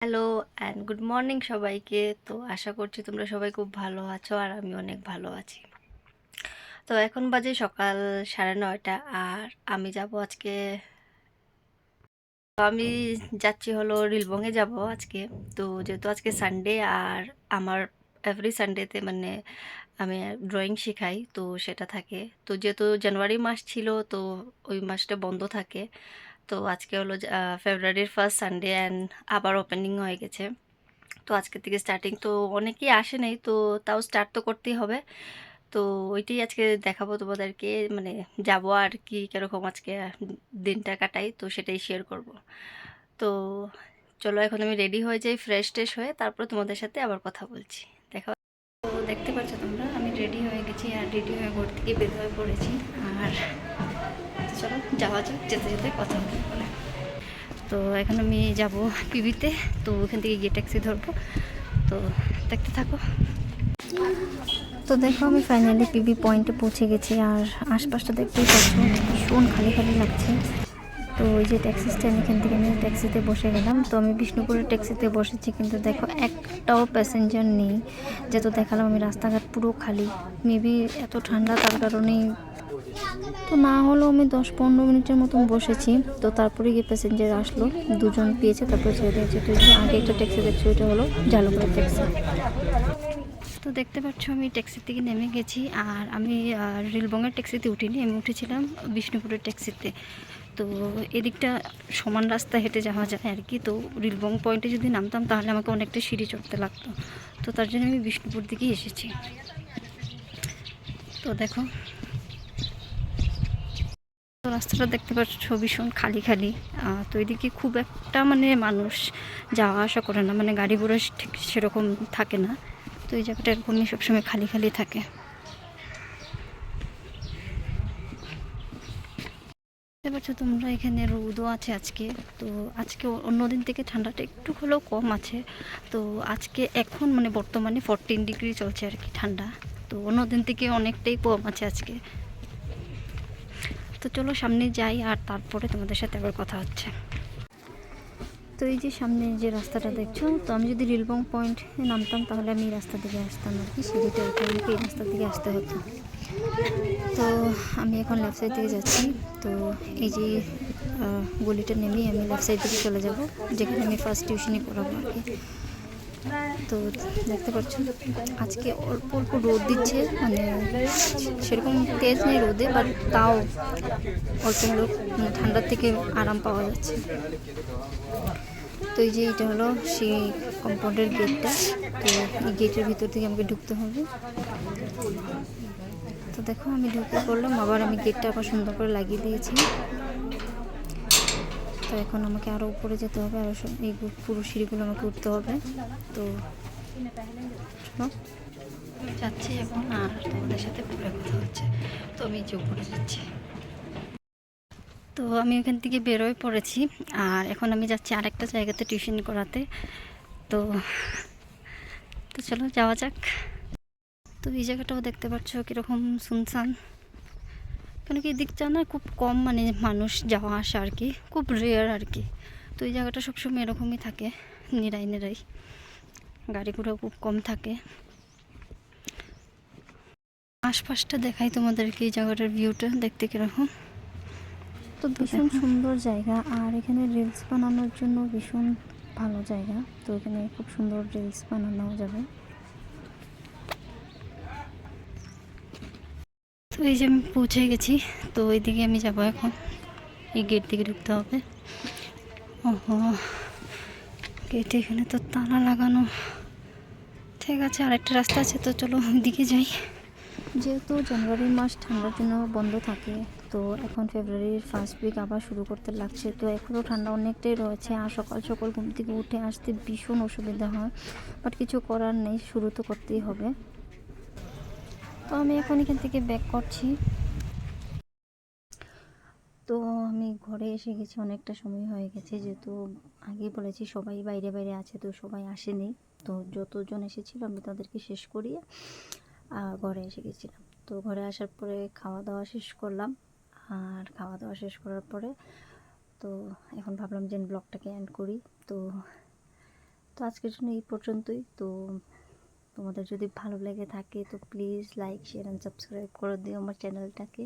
Hello and good morning সবাইকে। তো আশা করছি তোমরা সবাই খুব ভালো আছো আর আমি অনেক ভালো আছি। তো এখন বাজে সকাল 9:30 আর আমি যাব আজকে। তো আমি যাচ্ছি হলো রিলবঙ্গে যাব আজকে। তো যেহেতু আজকে সানডে আর আমার এভরি সানডেতে মানে আমি ড্রয়িং শেখাই, তো সেটা থাকে। তো যেহেতু জানুয়ারি মাস ছিল, তো ওই মাসটা বন্ধ থাকে। তো আজকে হলো ফেব্রুয়ারির ফার্স্ট সানডে অ্যান্ড আবার ওপেনিং হয়ে গেছে। তো আজকে থেকে স্টার্টিং, তো অনেকেই আসে নাই, তো তাও স্টার্ট তো করতেই হবে। তো ওইটাই আজকে দেখাবো তোমাদেরকে, মানে যাব আর কি কীরকম আজকে দিনটা কাটাই, তো সেটাই শেয়ার করব। তো চলো এখন আমি রেডি হয়ে যাই, ফ্রেশ ট্রেশ হয়ে তারপর তোমাদের সাথে আবার কথা বলছি। দেখা। তো দেখতে পাচ্ছ তোমরা, আমি রেডি হয়ে গেছি আর রেডি হয়ে ঘর থেকে বের হয়ে পড়েছি। আর চলো যাওয়া যাক, যেতে যেতে কথা হবে। তো এখন আমি যাব পিবিতে, তো ওখান থেকে গিয়ে ট্যাক্সি ধরবো। তো দেখতে থাকো। তো দেখো আমি ফাইনালি পিবি পয়েন্টে পৌঁছে গেছি আর আশপাশটা দেখতেই পাচ্ছ ভীষণ খালি খালি লাগছে। তো ওই যে ট্যাক্সি স্ট্যান্ড, এখান থেকে আমি ট্যাক্সিতে বসে গেলাম। তো আমি বিষ্ণুপুরের ট্যাক্সিতে বসেছি, কিন্তু দেখো একটাও প্যাসেঞ্জার নেই। যেহেতু দেখালাম আমি রাস্তাঘাট পুরো খালি, মেবি এত ঠান্ডা তার কারণেই। তো না হলেও আমি 10-15 মিনিটের মতন বসেছি। তো তারপরে গিয়ে প্যাসেঞ্জার আসলো, দুজন পেয়েছে, তারপরে ছেড়ে দিয়েছে। তো আগে একটা ট্যাক্সি দেখছি, ওইটা হলো জালুকড়ার ট্যাক্সি। তো দেখতে পাচ্ছ আমি ট্যাক্সি থেকে নেমে গেছি আর আমি রিলবঙ্গের ট্যাক্সিতে উঠিনি, আমি উঠেছিলাম বিষ্ণুপুরের ট্যাক্সিতে। তো এদিকটা সমান রাস্তা হেঁটে যাওয়া যায় আর কি। তো রিলবঙ্গ পয়েন্টে যদি নামতাম তাহলে আমাকে অনেকটা সিঁড়ি চড়তে লাগতো, তো তার জন্য আমি বিষ্ণুপুর দিকেই এসেছি। তো দেখো তো রাস্তাটা দেখতে পাচ্ছ ভীষণ খালি খালি। তো এদিকে খুব একটা মানে মানুষ যাওয়া আসা করে না, মানে গাড়ি ঘোড়া ঠিক সেরকম থাকে না। তো এই জায়গাটা এরকমই সবসময় খালি খালি থাকে। দেখতে পাচ্ছ তোমরা এখানে রোদও আছে আজকে। তো আজকে অন্যদিন থেকে ঠান্ডাটা একটু হলেও কম আছে। তো আজকে এখন মানে বর্তমানে 14 ডিগ্রি চলছে আর কি ঠান্ডা। তো অন্যদিন থেকে অনেকটাই কম আছে আজকে। তো চলো সামনে যাই আর তারপরে তোমাদের সাথে আবার কথা হচ্ছে। তো এই যে সামনে যে রাস্তাটা দেখছো, তো আমি যদি রিলবং পয়েন্ট নামতাম তাহলে আমি এই রাস্তা দিকে আসতাম আর কি, সিঁড়িটা উঠে আমাকে এই রাস্তা দিকে আসতে হতো। তো আমি এখন লেফট সাইড দিকে যাচ্ছি। তো এই যে গলিটা নেমেই আমি লেফট সাইড দিকে চলে যাব, যেখানে আমি ফার্স্ট টিউশনই পড়াবো আর কি। তো দেখতে পাচ্ছ আজকে অল্প অল্প রোদ দিচ্ছে, মানে সেরকম তেজ নেই রোদে, বাট তাও অল্প হলেও ঠান্ডার থেকে আরাম পাওয়া যাচ্ছে। তো এই যে এটা হলো সেই কম্পাউন্ডের গেটটা। তো এই গেটের ভিতর থেকে আমাকে ঢুকতে হবে। তো দেখো আমি ঢুকে পড়লাম, আবার আমি গেটটা আবার সুন্দর করে লাগিয়ে দিয়েছি। তো এখন আমাকে আরও উপরে যেতে হবে, আরও এই পুরো সিঁড়িগুলো আমাকে উঠতে হবে। তো যাচ্ছি এখন আর তোমাদের সাথে পরে কথা হচ্ছে। তো আমি যে উপরে যাচ্ছি। তো আমি ওখান থেকে বেরোয় পড়েছি আর এখন আমি যাচ্ছি আরেকটা জায়গাতে টিউশন করাতে। তো তো চলো যাওয়া যাক। তো এই জায়গাটাও দেখতে পাচ্ছ কীরকম শুনশান, কেন কি দিকটা না খুব কম, মানে মানুষ যাওয়া আসা আর কি, খুব রেয়ার আর কি। তো এই জায়গাটা সবসময় এরকমই থাকে, নিরাই নিরাই, গাড়ি ঘোড়া খুব কম থাকে। আশপাশটা দেখাই তোমাদেরকে, এই জায়গাটার ভিউটা দেখতে কীরকম। তো ভীষণ সুন্দর জায়গা আর এখানে রিলস বানানোর জন্য ভীষণ ভালো জায়গা। তো এখানে খুব সুন্দর রিলস বানানো যাবে। তো এই যে আমি পৌঁছে গেছি, তো এইদিকে আমি যাবো এখন, এই গেট দিকে ঢুকতে হবে। ওহো, গেটে এখানে তো তালা লাগানো। ঠিক আছে, আরেকটা রাস্তা আছে, তো চলো ওইদিকে যাই। যেহেতু জানুয়ারি মাস ঠান্ডার জন্য বন্ধ থাকে, তো এখন ফেব্রুয়ারির ফার্স্ট উইক আবার শুরু করতে লাগছে। তো এখনও ঠান্ডা অনেকটাই রয়েছে আর সকাল সকাল ঘুম থেকে উঠে আসতে ভীষণ অসুবিধা হয়, বাট কিছু করার নেই, শুরু তো করতেই হবে। তো আমি এখন এখান থেকে ব্যাক করছি। তো আমি ঘরে এসে গেছি, অনেকটা সময় হয়ে গেছে, যেহেতু আগেই বলেছি সবাই বাইরে বাইরে আছে, তো সবাই আসেনি। তো যতজন এসেছিল আমি তাদেরকে শেষ করিয়ে ঘরে এসে গেছিলাম। তো ঘরে আসার পরে খাওয়া দাওয়া শেষ করলাম, আর খাওয়া দাওয়া শেষ করার পরে তো এখন ভাবলাম যে ব্লগটাকে এন্ড করি। তো তো আজকের জন্য এই পর্যন্তই। তো তোমাদের যদি ভালো লেগে থাকে তো please like share and subscribe করে দিও আমার চ্যানেলটাকে।